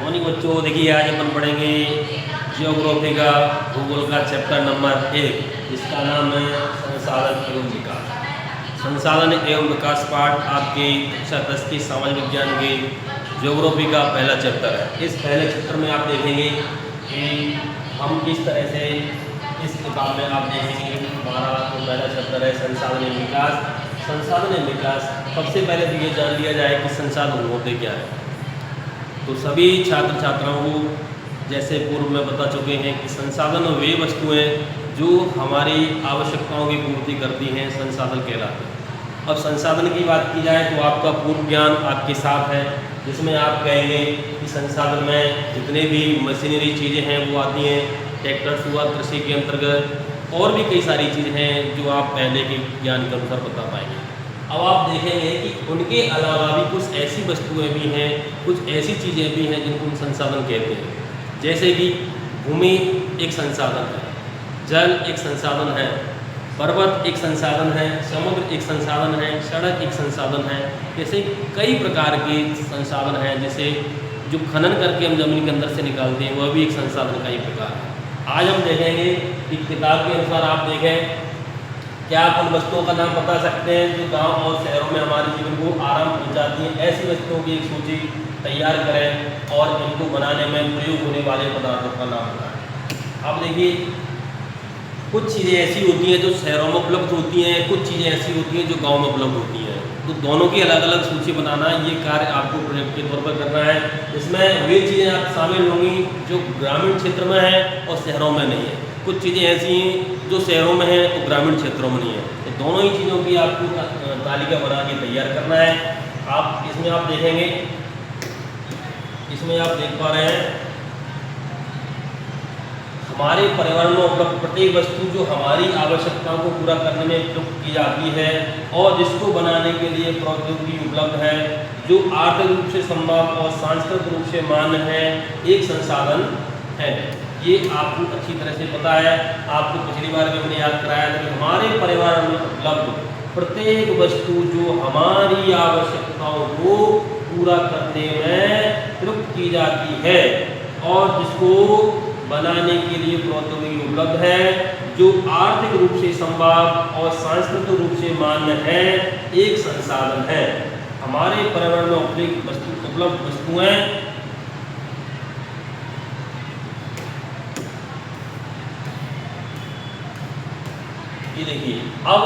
Morning बच्चों, देखिए आज अपन पढ़ेंगे जियोग्राफी का भूगोल का चैप्टर नंबर 1, जिसका नाम है संसाधन एवं विकास। संसाधन एवं विकास पाठ आपके कक्षा 10 की सामाजिक विज्ञान की जियोग्राफी का पहला चैप्टर है। इस पहले चैप्टर में आप देखेंगे कि हम किस तरह से इस किताब में आप देखेंगे हमारा जो पहला चैप्टर है संसाधन एवं विकास। संसाधन एवं विकास, सबसे पहले तो ये जान लिया जाए कि संसाधन होते क्या है। तो सभी छात्र छात्राओं को जैसे पूर्व में बता चुके हैं कि संसाधन वे वस्तुएं जो हमारी आवश्यकताओं की पूर्ति करती हैं संसाधन कहलाते हैं। अब संसाधन की बात की जाए तो आपका पूर्व ज्ञान आपके साथ है, जिसमें आप कहेंगे कि संसाधन में जितने भी मशीनरी चीज़ें हैं वो आती हैं। ट्रैक्टर्स हुआ कृषि के अंतर्गत, और भी कई सारी चीज़ें हैं जो आप पहले के ज्ञान के अनुसार बता पाएंगे। अब आप देखेंगे कि उनके अलावा भी कुछ ऐसी वस्तुएं भी हैं, कुछ ऐसी चीज़ें भी हैं जिनको हम संसाधन कहते हैं। जैसे कि भूमि एक संसाधन है, जल एक संसाधन है, पर्वत एक संसाधन है, समुद्र एक संसाधन है, सड़क एक संसाधन है। जैसे कई प्रकार के संसाधन हैं, जैसे जो खनन करके हम ज़मीन के अंदर से निकालते हैं वह भी एक संसाधन का ही प्रकार है। आज हम देखेंगे कि किताब के अनुसार आप देखें, क्या आप उन वस्तुओं का नाम बता सकते हैं जो गांव और शहरों में हमारे जीवन को आराम पहुंचाती हैं। ऐसी वस्तुओं की एक सूची तैयार करें और इनको बनाने में प्रयोग होने वाले पदार्थों का नाम बताएं। अब देखिए, कुछ चीज़ें ऐसी होती हैं जो शहरों में उपलब्ध होती हैं, कुछ चीज़ें ऐसी होती हैं जो गाँव में उपलब्ध होती हैं। तो दोनों की अलग अलग सूची बनाना, ये कार्य आपको प्रोजेक्ट के तौर पर करना है। इसमें वे चीज़ें आप शामिल होंगी जो ग्रामीण क्षेत्र में हैं और शहरों में नहीं है। कुछ चीज़ें ऐसी हैं जो शहरों में है तो ग्रामीण क्षेत्रों में नहीं है। तो दोनों ही चीज़ों की आपको तालिका बना के तैयार करना है। आप इसमें आप देखेंगे, इसमें आप देख पा रहे हैं हमारे पर्यावरण में उपलब्ध प्रत्येक वस्तु जो हमारी आवश्यकताओं को पूरा करने में प्रयुक्त की जाती है और जिसको बनाने के लिए प्रौद्योगिकी उपलब्ध है, जो आर्थिक रूप से संभव और सांस्कृतिक रूप से मान्य है, एक संसाधन है। ये आपको अच्छी तरह से पता है। आपको पिछली बार भी मैंने याद कराया था कि हमारे पर्यावरण में उपलब्ध प्रत्येक वस्तु जो हमारी आवश्यकताओं को पूरा करने में प्रयुक्त की जाती है और जिसको बनाने के लिए प्रौद्योगिकी उपलब्ध है, जो आर्थिक रूप से संभव और सांस्कृतिक रूप से मान्य है, एक संसाधन है। हमारे पर्यावरण में उपलब्ध वस्तुएं ये देखिए, अब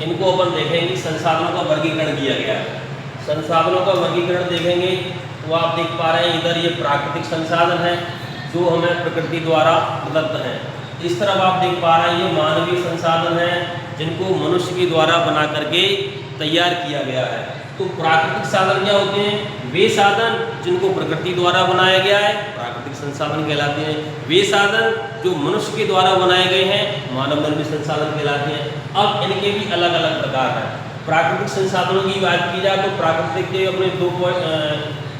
इनको अपन देखेंगे संसाधनों का वर्गीकरण किया गया है। संसाधनों का वर्गीकरण देखेंगे तो आप देख पा रहे हैं इधर ये प्राकृतिक संसाधन है जो हमें प्रकृति द्वारा प्रदत्त है। इस तरफ आप देख पा रहे हैं ये मानवीय संसाधन है जिनको मनुष्य के द्वारा बना करके तैयार किया गया है। तो प्राकृतिक साधन क्या होते हैं? वे साधन जिनको प्रकृति द्वारा बनाया गया है, प्राकृतिक संसाधन कहलाते हैं। वे साधन जो मनुष्य के द्वारा बनाए गए हैं, मानव निर्मित संसाधन कहलाते हैं। अब इनके भी अलग अलग प्रकार हैं। प्राकृतिक संसाधनों की बात की जाए तो प्राकृतिक के अपने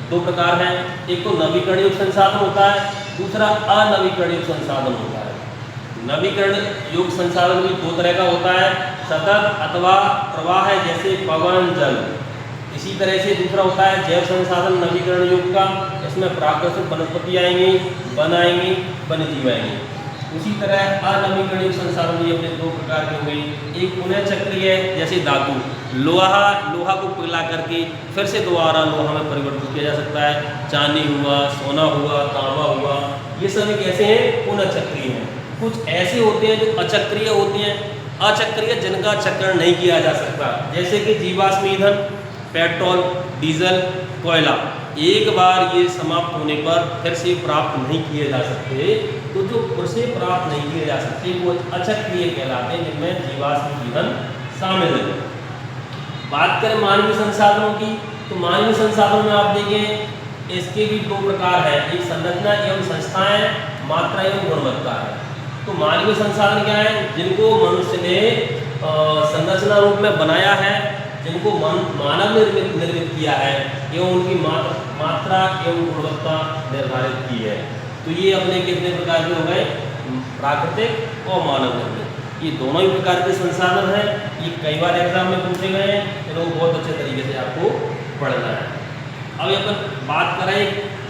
दो प्रकार हैं। एक तो नवीकरणीय संसाधन होता है, दूसरा अनवीकरणीय संसाधन होता है। नवीकरण योग्य संसाधन भी दो तरह का होता है, सतत अथवा प्रवाह है जैसे पवन जल। इसी तरह से दूसरा होता है जैव संसाधन नवीकरण युग का, इसमें प्राकृतिक वनस्पति आएंगी, वन आएंगी, वन्यजीव आएंगे। उसी तरह अनवीकरणीय संसाधन भी अपने दो प्रकार के हुए। एक पुनः चक्रीय जैसे धातु, लोहा को पिघला करके फिर से दोबारा लोहा में परिवर्तित किया जा सकता है। चांदी हुआ, सोना हुआ, तांबा हुआ, ये सभी कैसे हैं? पुनः चक्रीय हैं। कुछ ऐसे होते हैं जो अचक्रीय होते हैं, अचक्रीय जिनका चक्रण नहीं किया जा सकता, जैसे कि जीवाश्म ईंधन, पेट्रोल, डीजल, कोयला। एक बार ये समाप्त होने पर फिर से प्राप्त नहीं किए जा सकते। तो जो फिर से प्राप्त नहीं किए जा सकते वो अचक्रीय कहलाते हैं, जिनमें जीवाश्म ईंधन शामिल है। बात करें मानवीय संसाधनों की, तो मानवीय संसाधनों में आप देखें इसके भी दो प्रकार हैं। एक संरचना एवं संस्थाएं, मात्रा एवं गुणवत्ता है। तो मानवीय संसाधन क्या है? जिनको मनुष्य ने संरचना रूप में बनाया है, जिनको मानव निर्मित किया है एवं उनकी मात्रा एवं गुणवत्ता निर्धारित की है। तो ये अपने कितने प्रकार के हो गए? प्राकृतिक और मानव निर्मित। ये दोनों ही प्रकार के संसाधन हैं। ये कई बार एग्जाम में पूछे गए हैं, इनको बहुत अच्छे तरीके से आपको पढ़ना है। अब अपन बात करें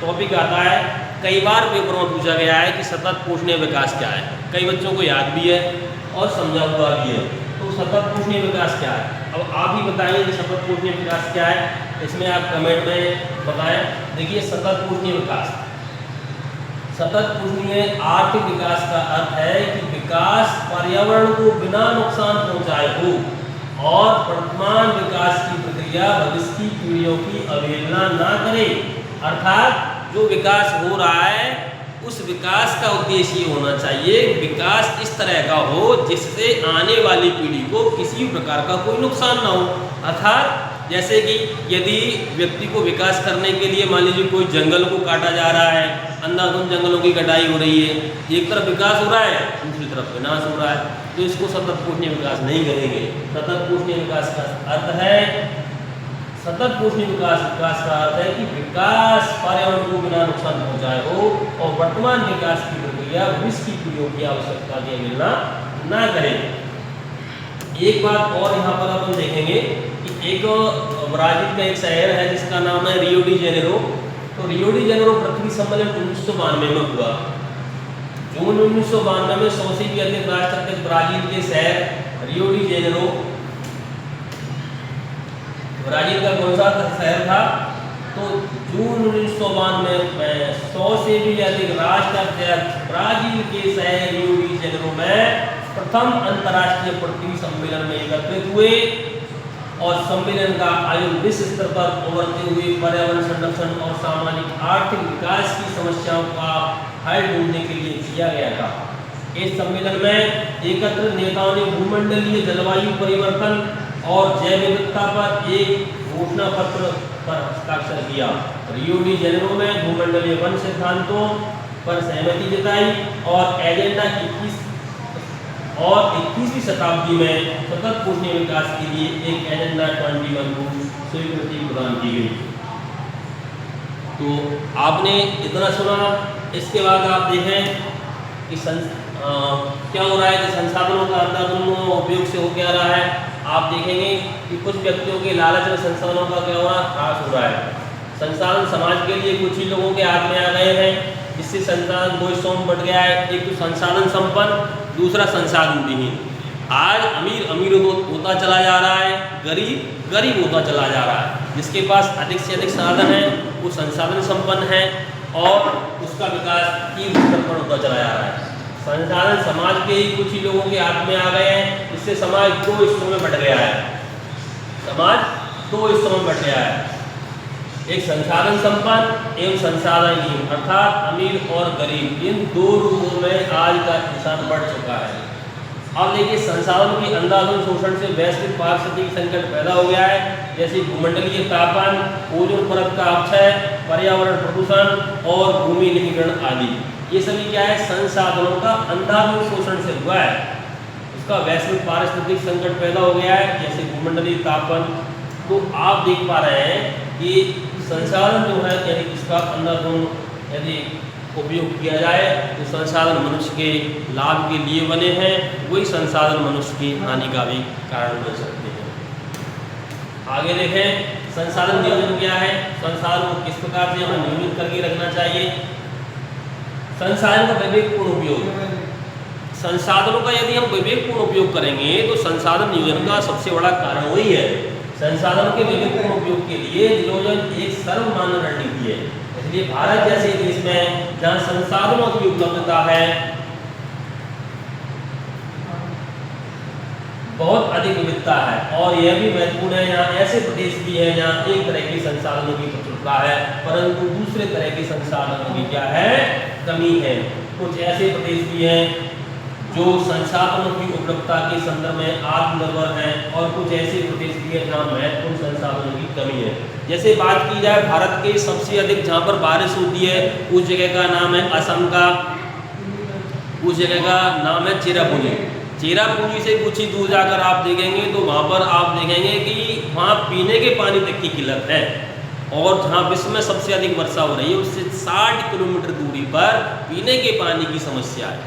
टॉपिक आता है, कई बार पेपर में पूछा गया है कि सतत पोषणीय विकास क्या है। कई बच्चों को याद भी है और समझा हुआ भी है। तो सतत पोषणीय विकास क्या है, अब आप ही बताइए कि सतत पोषणीय विकास क्या है, इसमें आप कमेंट में बताएं। देखिए सतत पोषणीय विकास, सतत पोषणीय आर्थिक विकास का अर्थ है कि विकास पर्यावरण को बिना नुकसान पहुंचाए हो और वर्तमान विकास की प्रक्रिया भविष्य की पीढ़ियों की अवहेलना ना करे। अर्थात जो विकास हो रहा है उस विकास का उद्देश्य ये होना चाहिए, विकास इस तरह का हो जिससे आने वाली पीढ़ी को किसी प्रकार का कोई नुकसान ना हो। अर्थात जैसे कि यदि व्यक्ति को विकास करने के लिए मान लीजिए कोई जंगल को काटा जा रहा है, अंधाधुंध जंगलों की कटाई हो रही है, एक तरफ विकास हो रहा है दूसरी तरफ विनाश हो रहा है, तो इसको सतत पोषणीय विकास नहीं करेंगे। सतत पोषणीय विकास का अर्थ है, सतत पोषणीय विकास का अर्थ है कि विकास पर्यावरण को बिना नुकसान पहुंचाए हो और वर्तमान विकास की प्रक्रिया भविष्य की पीढ़ियों की आवश्यकता की अवहेलना ना करे। एक बात और यहाँ पर अपन देखेंगे कि एक ब्राजील का एक शहर है जिसका नाम है रियो डी जेनेरो। तो रियो डी जेनेरो पृथ्वी सम्मेलन 1992 में हुआ। जून 1992 में 100 से भी अधिक राष्ट्र तक ब्राजील के शहर रियो डी जेनेरो, ब्राजील का कौन सा शहर था, तो जून 1992 में 100 से भी अधिक राष्ट्र ब्राजील के शहर रियो डी जेनेरो में प्रथम अंतर्राष्ट्रीय पृथ्वी सम्मेलन में एकत्रित हुए और सम्मेलन का आयोजन विश्व स्तर पर उभरते हुए पर्यावरण संरक्षण और सामाजिक आर्थिक विकास की समस्याओं का हल ढूंढने के लिए किया गया था। इस सम्मेलन में एकत्र नेताओं ने भूमंडलीय जलवायु परिवर्तन और जैव विविधता पर एक घोषणा पत्र पर हस्ताक्षर किया। रियो डी जेनेरो में भूमंडलीय वन सिद्धांतों पर सहमति जताई और एजेंडा 21वीं शताब्दी में सतत पोषणीय विकास के लिए एक एजेंडा 21 को स्वीकृति प्रदान की गई। तो आपने इतना सुना, इसके बाद आप देखें कि क्या हो रहा है कि संसाधनों का अंधाधुंध उपयोग से हो क्या रहा है। आप देखेंगे कि कुछ व्यक्तियों के लालच में संसाधनों का क्या हो रहा है, ह्रास हो रहा है। संसाधन समाज के लिए कुछ ही लोगों के हाथ में आ गए हैं, जिससे संसाधन दो हिस्सों में बढ़ गया है, एक तो संसाधन संपन्न, दूसरा संसाधन विहीन। आज अमीर अमीर होता चला जा रहा है, गरीब गरीब होता चला जा रहा है। जिसके पास अधिक से अधिक साधन है वो संसाधन संपन्न है और उसका विकास तीव्र स्तर पर होता चला जा रहा है। संसाधन समाज के ही कुछ ही लोगों के हाथ में आ गए हैं, जिससे समाज दो हिस्सों में बढ़ गया है। समाज दो हिस्सों में बढ़ गया है, एक संसाधन संपन्न एवं संसाधनहीन, अर्थात अमीर और गरीब, इन दो रूपों में आज का इंसान बढ़ चुका है। अब देखिए संसाधनों की अंधाधुंध शोषण से वैश्विक पारिस्थितिक संकट पैदा हो गया है, जैसे भूमंडलीय तापमान, ओजोन परत का अपक्षय, पर्यावरण प्रदूषण और भूमि निकीकरण आदि। ये सभी क्या है, संसाधनों का अंधाधुंध शोषण से हुआ है। उसका वैश्विक पारिस्थितिक संकट पैदा हो गया है, जैसे भूमंडलीय तापमान। तो आप देख पा रहे हैं कि संसाधन जो है यानी इसका अंधाधुंध यदि उपयोग किया जाए तो संसाधन मनुष्य के लाभ के लिए बने हैं, वही संसाधन मनुष्य की हानि का भी कारण बन सकते हैं। आगे देखें संसाधन नियोजन क्या है, संसाधन को किस प्रकार से हमें नियोजित करके रखना चाहिए। संसाधन का विवेकपूर्ण उपयोग, संसाधनों का यदि हम विवेकपूर्ण उपयोग करेंगे तो संसाधन नियोजन का सबसे बड़ा कारण वही है। संसाधनों के विवेकपूर्ण उपयोग के लिए नियोजन एक सर्वमान्य रणनीति है। इसलिए भारत जैसे देश में जहाँ संसाधनों की उपलब्धता है बहुत अधिक विविधता है, और यह भी महत्वपूर्ण है यहाँ ऐसे प्रदेश भी है जहाँ एक तरह के संसाधनों की प्रचुरता है परंतु दूसरे तरह के संसाधनों की क्या है, कमी है। कुछ ऐसे प्रदेश भी हैं जो संसाधनों की उपलब्धता के संदर्भ में आत्मनिर्भर हैं और कुछ ऐसे प्रदेश भी हैं जहाँ महत्वपूर्ण संसाधनों की कमी है। जैसे बात की जाए भारत के सबसे अधिक जहाँ पर बारिश होती है उस जगह का नाम है असम का, उस जगह का नाम है चेरापूंजी। चेरापूंजी से कुछ ही दूर जाकर आप देखेंगे तो वहाँ पर आप देखेंगे कि वहाँ पीने के पानी तक की किल्लत है, और जहाँ विश्व में सबसे अधिक वर्षा हो रही है उससे 60 किलोमीटर दूरी पर पीने के पानी की समस्या है।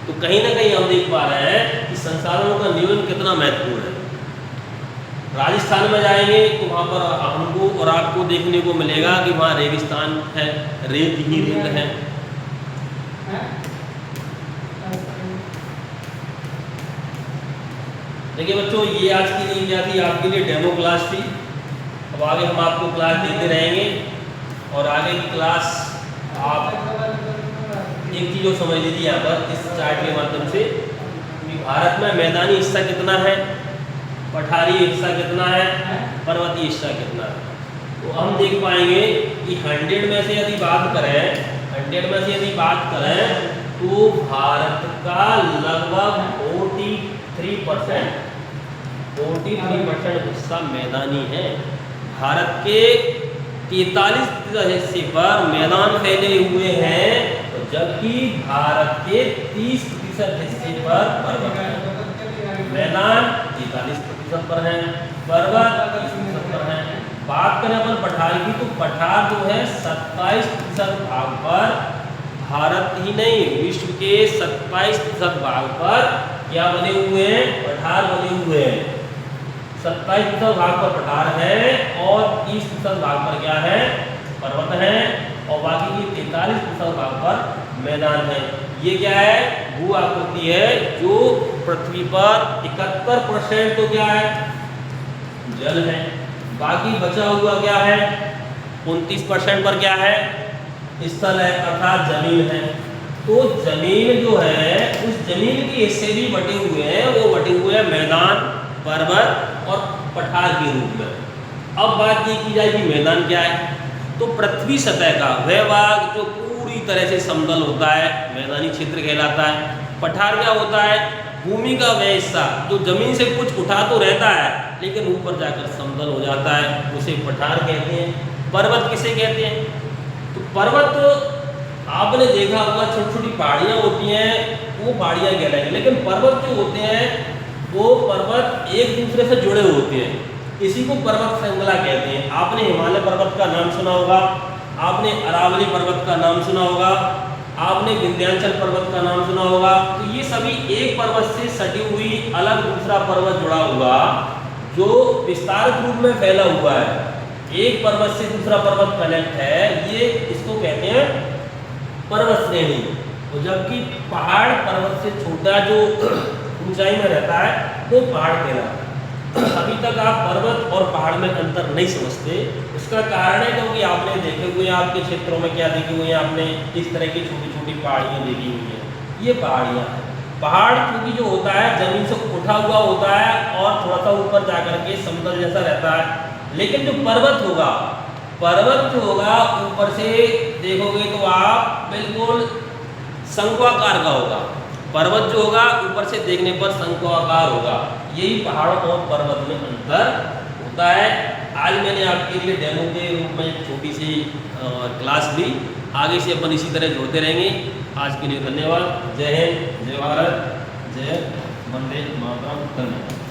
तो कहीं ना कहीं हम देख पा रहे हैं कि संसाधनों का नियोजन कितना महत्वपूर्ण है। राजस्थान में जाएंगे तो वहाँ पर हमको और आपको देखने को मिलेगा कि वहाँ रेगिस्तान है, रेत ही रेत है। देखिए बच्चों, ये आज के लिए क्या थी, आपके लिए डेमो क्लास थी। अब आगे हम आपको क्लास देते रहेंगे और आगे की क्लास आप एक चीज़ और समझ लीजिए यहाँ पर इस चार्ट के माध्यम से कि भारत में मैदानी हिस्सा कितना है, पठारी हिस्सा कितना है, पर्वतीय हिस्सा कितना है। तो हम देख पाएंगे कि 100 में से यदि बात करें, 100 में से यदि बात करें तो भारत का लगभग 43% हिस्सा मैदानी है। भारत के 43% हिस्से पर मैदान फैले हुए हैं, तो जबकि भारत के 30% हिस्से पर पर्वत है। मैदान 43% पर है, पर्वत 30% पर है। बात करें अपन पठार की, तो पठार जो है 27% भाग पर, भारत ही नहीं विश्व के 27% भाग पर क्या बने हुए हैं, पठार बने हुए हैं। 27% भाग पर पठार है और 30% भाग पर क्या है, पर्वत है, और बाकी की 43% भाग पर मैदान है। ये क्या है, भू आकृति है, जो पृथ्वी पर 71% तो क्या है, जल है। बाकी बचा हुआ क्या है, 29% पर क्या है, स्थल है, अर्थात जमीन है। तो जमीन जो है, उस जमीन के हिस्से भी बटे हुए हैं, वो बटे हुए हैं मैदान, पर्वत और पठार के रूप में। अब बात ये की जाए कि मैदान क्या है, तो पृथ्वी सतह का वह भाग जो पूरी तरह से समतल होता है, मैदानी क्षेत्र कहलाता है। पठार क्या होता है, भूमि का वह हिस्सा जो जमीन से कुछ उठा तो रहता है लेकिन ऊपर जाकर समतल हो जाता है, उसे पठार कहते हैं। पर्वत किसे कहते हैं, तो पर्वत आपने देखा होगा छोटी छोटी पहाड़ियाँ होती हैं, वो पहाड़ियाँ कहलाएंगी। लेकिन पर्वत जो होते हैं वो पर्वत एक दूसरे से जुड़े होते हैं, इसी को पर्वत श्रृंखला कहते हैं। आपने हिमालय पर्वत का नाम सुना होगा, आपने अरावली पर्वत का नाम सुना होगा, आपने विंध्याचल पर्वत का नाम सुना होगा। तो ये सभी एक पर्वत से सटी हुई अलग दूसरा पर्वत जुड़ा हुआ, जो विस्तारित रूप में फैला हुआ है, एक पर्वत से दूसरा पर्वत कनेक्ट है, ये इसको कहते हैं पर्वत श्रेणी। तो जबकि पहाड़ पर्वत से छोटा जो ऊंचाई में रहता है वो पहाड़ कहलाता है। अभी तक आप पर्वत और पहाड़ में अंतर नहीं समझते, उसका कारण है क्योंकि आपने देखे हुए, आपके क्षेत्रों में क्या देखे हुए हैं, आपने इस तरह की छोटी छोटी पहाड़ियाँ देखी हुई हैं, ये पहाड़ियाँ हैं। पहाड़ क्योंकि जो होता है जमीन से उठा हुआ होता है और थोड़ा सा ऊपर जाकर के समतल जैसा रहता है। लेकिन जो पर्वत होगा, पर्वत जो होगा ऊपर से देखोगे तो आप बिल्कुल शंक्वाकार का होगा। पर्वत जो होगा ऊपर से देखने पर शंक्वाकार होगा। यही पहाड़ों और पर्वत में अंतर होता है। आज मैंने आपके लिए डेमो के रूप में एक छोटी सी क्लास ली, आगे से अपन इसी तरह जुड़ते रहेंगे। आज के लिए धन्यवाद। जय हिंद, जय भारत, जय वंदे मातरम। धन्यवाद।